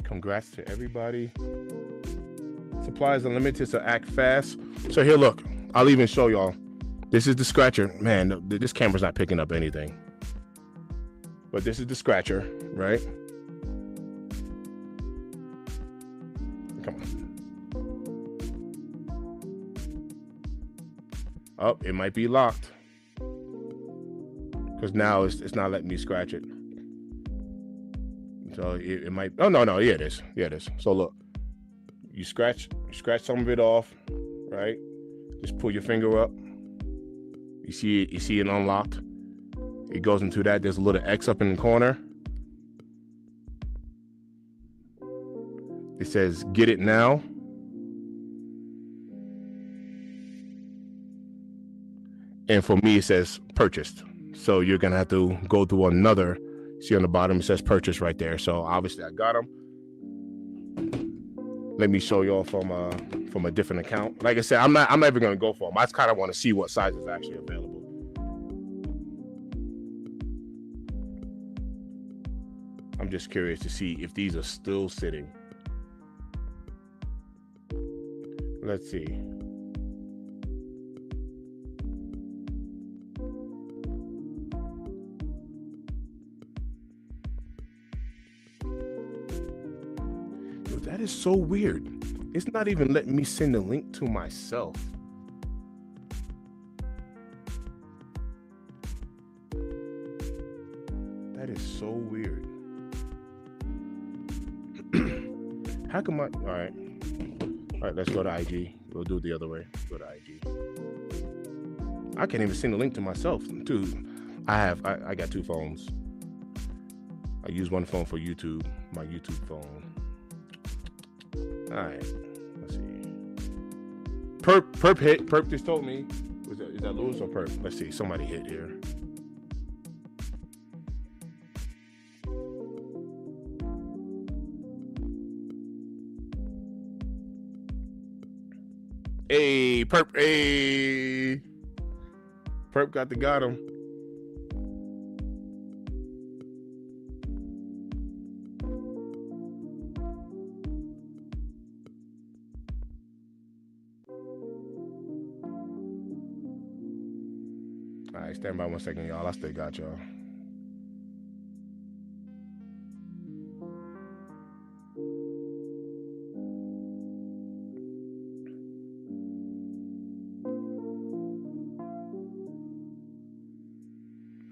Congrats to everybody. Supplies unlimited, so act fast. So here, look, I'll even show y'all. This is the scratcher. Man, this camera's not picking up anything. But this is the scratcher, right? Come on. Oh, it might be locked. Because now it's not letting me scratch it. So it might. Oh no, yeah, it is. Yeah, it is. So look, you scratch some of it off, right? Just pull your finger up. You see it unlocked. It goes into that. There's a little X up in the corner. It says "Get it now." And for me, it says "Purchased." So you're gonna have to go through another. See on the bottom, it says purchase right there. So obviously I got them. Let me show y'all from a different account. Like I said, I'm not even gonna go for them. I just kind of want to see what size is actually available. I'm just curious to see if these are still sitting. Let's see. That is so weird. It's not even letting me send a link to myself. That is so weird. How come all right, let's go to IG. We'll do it the other way. Go to IG. I can't even send a link to myself. Dude, I got two phones. I use one phone for YouTube, my YouTube phone. All right, let's see. Perp hit. Perp just told me. Is that Lewis or Perp? Let's see. Somebody hit here. Hey, Perp. Hey, Perp got him. All right, stand by 1 second, y'all. I still got y'all.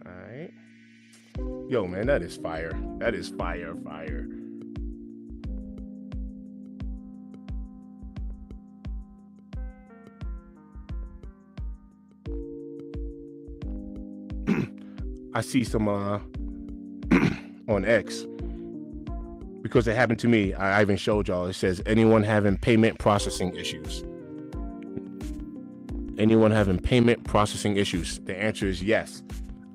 All right. Yo, man, that is fire. That is fire. I see some on X because it happened to me. I even showed y'all. It says, anyone having payment processing issues? Anyone having payment processing issues? The answer is yes.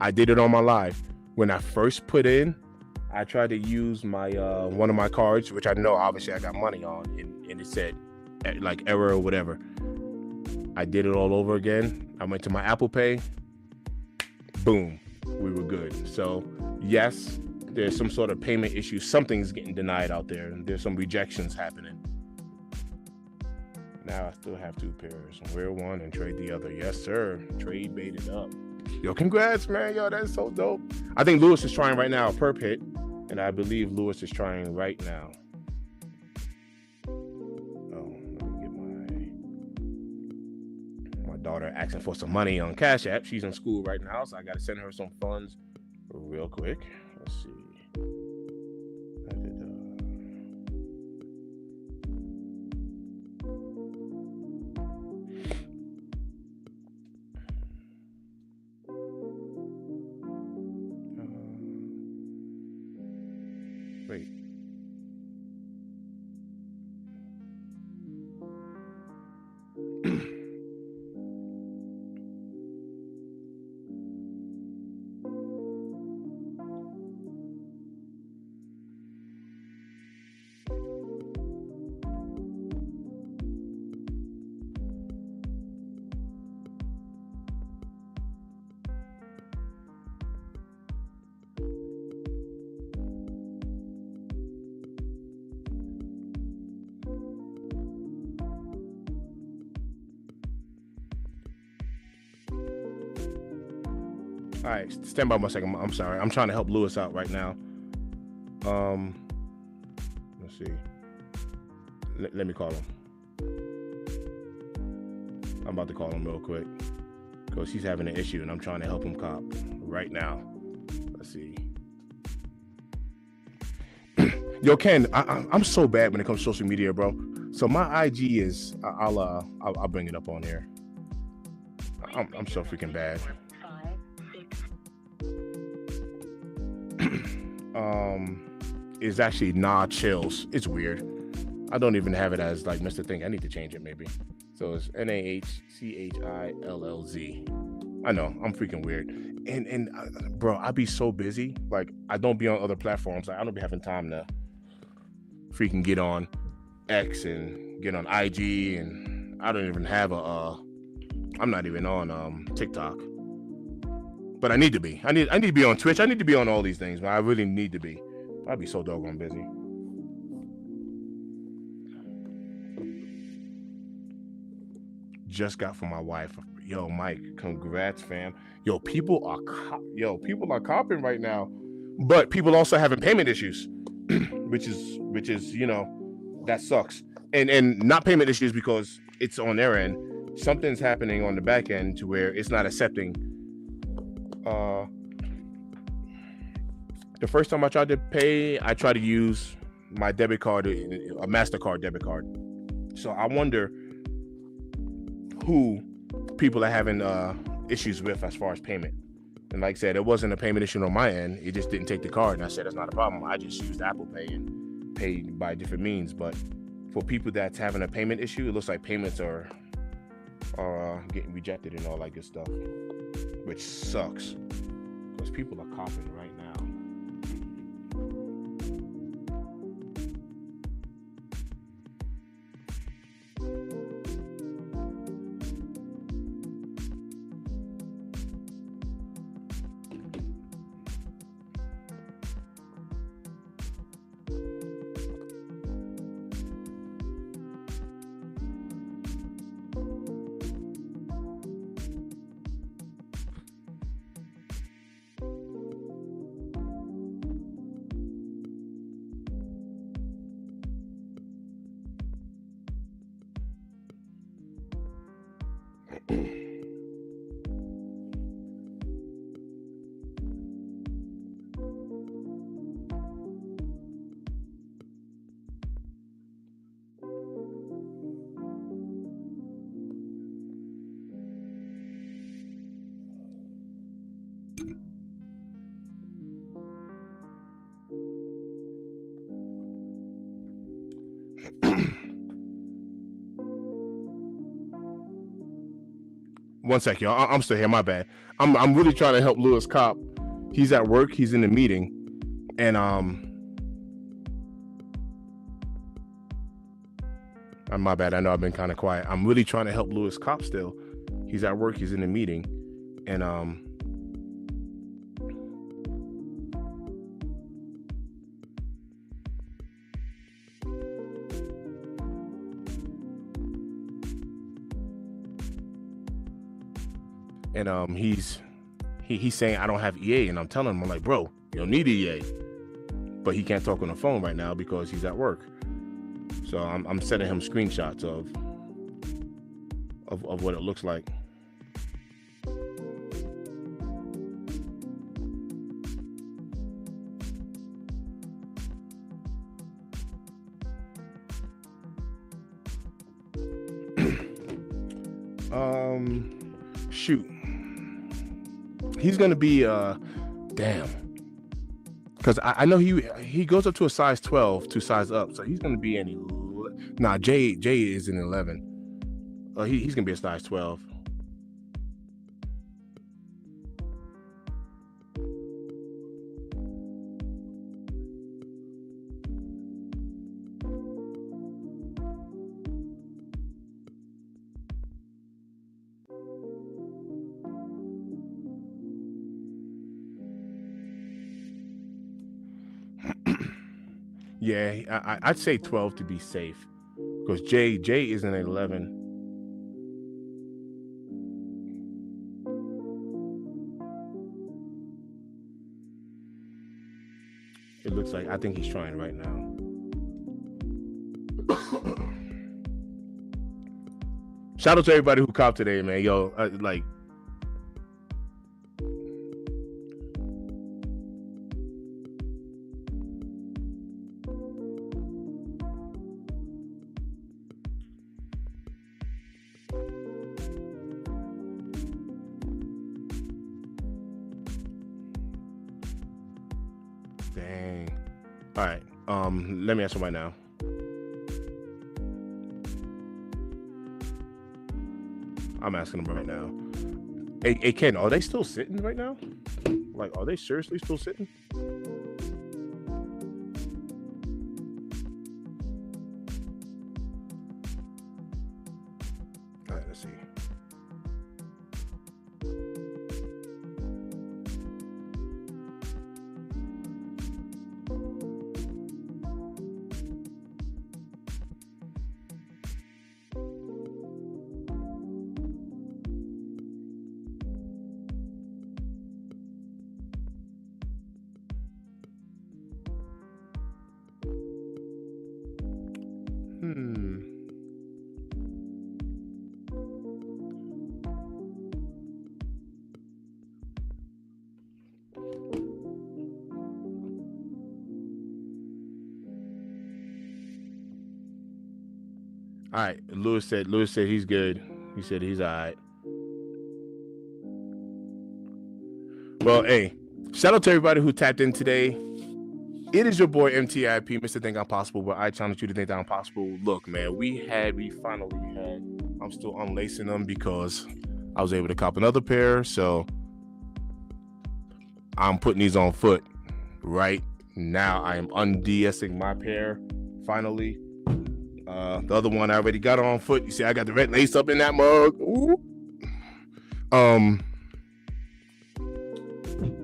I did it on my live. When I first put in, I tried to use my one of my cards, which I know obviously I got money on, and it said like error or whatever. I did it all over again. I went to my Apple Pay. Boom. we were good. So yes, there's some sort of payment issue. Something's getting denied out there. There's some rejections happening. Now I still have 2 pairs. Wear one and trade the other. Yes, sir. Trade baited up. Yo, congrats, man. Yo, that's so dope. I think Lewis is trying right now, perp hit. And I believe Lewis is trying right now. Oh, let me get my daughter asking for some money on Cash App. She's in school right now, so I got to send her some funds real quick. Let's see. Wait. All right, stand by 1 second. I'm sorry. I'm trying to help Lewis out right now. Let's see. Let me call him. I'm about to call him real quick because he's having an issue and I'm trying to help him cop right now. Let's see. Yo, Ken, I'm so bad when it comes to social media, bro. So my IG is I'll bring it up on here. I'm so freaking bad. Is actually Nah Chills. It's weird. I don't even have it as like Mr. Think. I need to change it maybe. So it's NAHCHILLZ. I know, I'm freaking weird. And bro, I be so busy. Like I don't be on other platforms. Like, I don't be having time to freaking get on X and get on IG, and I don't even have I'm not even on TikTok. But I need to be. I need to be on Twitch. I need to be on all these things, man. I really need to be. I'd be so doggone busy. Just got from my wife. Yo, Mike, congrats, fam. Yo, people are copping right now, but people also having payment issues, which is that sucks. And not payment issues because it's on their end. Something's happening on the back end to where it's not accepting. The first time I tried to pay, I tried to use my debit card, a MasterCard debit card. So I wonder who people are having issues with as far as payment. And like I said, it wasn't a payment issue on my end. It just didn't take the card. And I said, that's not a problem. I just used Apple Pay and paid by different means. But for people that's having a payment issue, it looks like payments are getting rejected and all that good stuff, which sucks because people are copping right now. One sec, y'all. I'm still here. My bad. I'm really trying to help Lewis cop. He's at work. He's in a meeting, and my bad. I know I've been kind of quiet. I'm really trying to help Lewis cop still. He's at work. He's in a meeting, and and he's saying I don't have EA, and I'm telling him, I'm like, bro, you don't need EA, but he can't talk on the phone right now because he's at work. So I'm sending him screenshots of what it looks like. Shoot, he's gonna be damn, because I know he goes up to a size 12 to size up, so he's gonna be any. Nah, Jay is an 11. He's gonna be a size 12. Yeah, I'd say 12 to be safe, because Jay is an 11. It looks like, I think he's trying right now. Shout out to everybody who copped today, man. Yo, like. Dang. All right. Let me ask him right now. I'm asking him right now. Hey, Ken, are they still sitting right now? Like, are they seriously still sitting? All right, let's see. All right, Lewis said he's good. He said he's all right. Well, hey, shout out to everybody who tapped in today. It is your boy MTIP, Mr. Think I'm Possible, where I challenge you to think that I'm possible. Look, man, we finally had. I'm still unlacing them because I was able to cop another pair, so I'm putting these on foot right now. I am undsing my pair finally. The other one I already got on foot. You see, I got the red lace up in that mug. Ooh.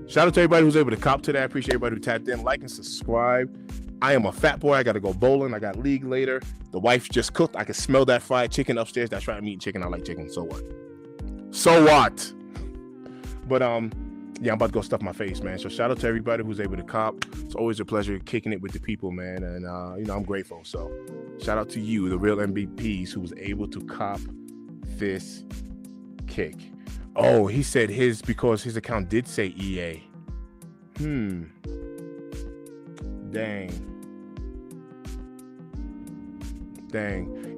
Shout out to everybody who's able to cop to that. Appreciate everybody who tapped in. Like and subscribe. I am a fat boy. I got to go bowling. I got league later. The wife just cooked. I can smell that fried chicken upstairs. That's right. I'm eating chicken. I like chicken. So what? So what? But yeah, I'm about to go stuff my face, man. So shout out to everybody who's able to cop. It's always a pleasure kicking it with the people, man. And you know, I'm grateful. So shout out to you, the real MVPs, who was able to cop this kick. Oh, he said because his account did say EA. Dang.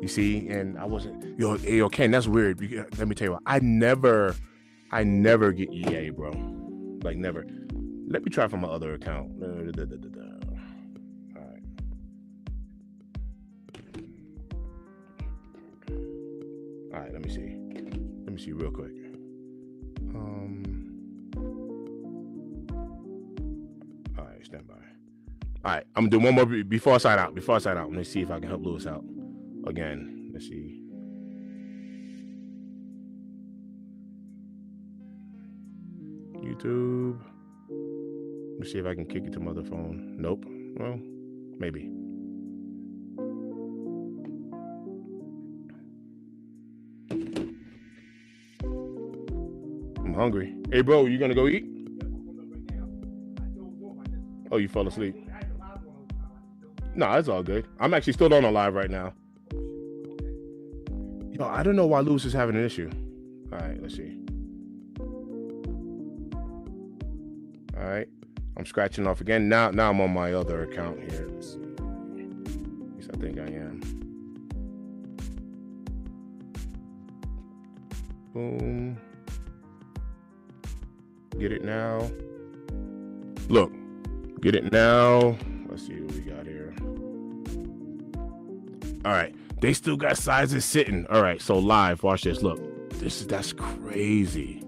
You see, and I wasn't. Yo, Ken, that's weird. Let me tell you what. I never get EA, bro. Like never. Let me try from my other account. All right. All right. Let me see real quick. All right, stand by. All right, I'm gonna do one more before I sign out. Let me see if I can help Lewis out again. Let's see. YouTube. Let me see if I can kick it to my other phone. Nope. Well, maybe. I'm I'm hungry. Hey, bro, you gonna go eat? Oh, you fell asleep. No, it's all good. I'm actually still on a live right now. Yo, I don't know why Lewis is having an issue. All right, let's see. All right, I'm scratching off again. Now I'm on my other account here. Let's see. At least I think I am. Boom. Get it now. Look, get it now. Let's see what we got here. All right, they still got sizes sitting. All right, so live, watch this. Look, that's crazy.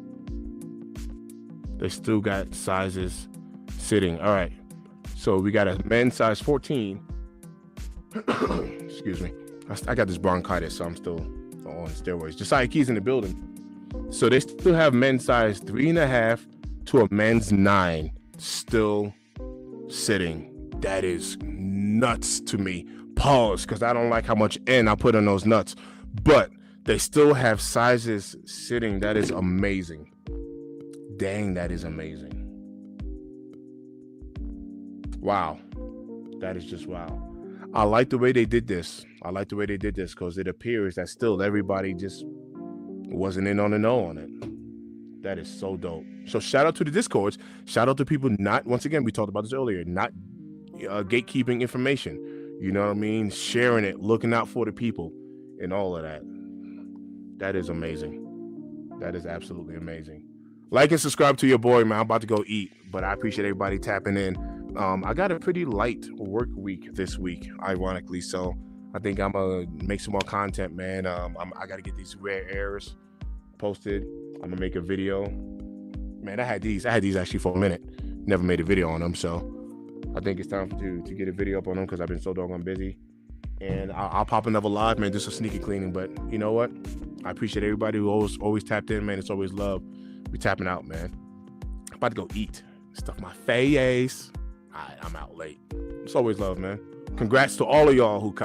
They still got sizes sitting. All right, so we got a men's size 14. Excuse me. I got this bronchitis, so I'm still on steroids. Josiah Key's in the building. So they still have men's size 3.5 to a men's 9 still sitting. That is nuts to me. Pause, because I don't like how much N I put on those nuts. But they still have sizes sitting. That is amazing. Dang, that is amazing. Wow. That is just wow. I like the way they did this. Because it appears that still everybody just wasn't in on the know on it. That is so dope. So shout out to the Discords. Shout out to people not, once again, we talked about this earlier, not gatekeeping information. You know what I mean? Sharing it, looking out for the people and all of that. That is amazing. That is absolutely amazing. Like and subscribe to your boy, man. I'm about to go eat, but I appreciate everybody tapping in. I got a pretty light work week this week, ironically. So I think I'm going to make some more content, man. I got to get these rare airs posted. I'm going to make a video. Man, I had these actually for a minute. Never made a video on them, so I think it's time to get a video up on them because I've been so doggone busy. And I'll pop another live, man, just a sneaky cleaning. But you know what? I appreciate everybody who always tapped in, man. It's always love. We tapping out, man. I'm about to go eat. Stuff my face. All right, I'm out late. It's always love, man. Congrats to all of y'all who caught.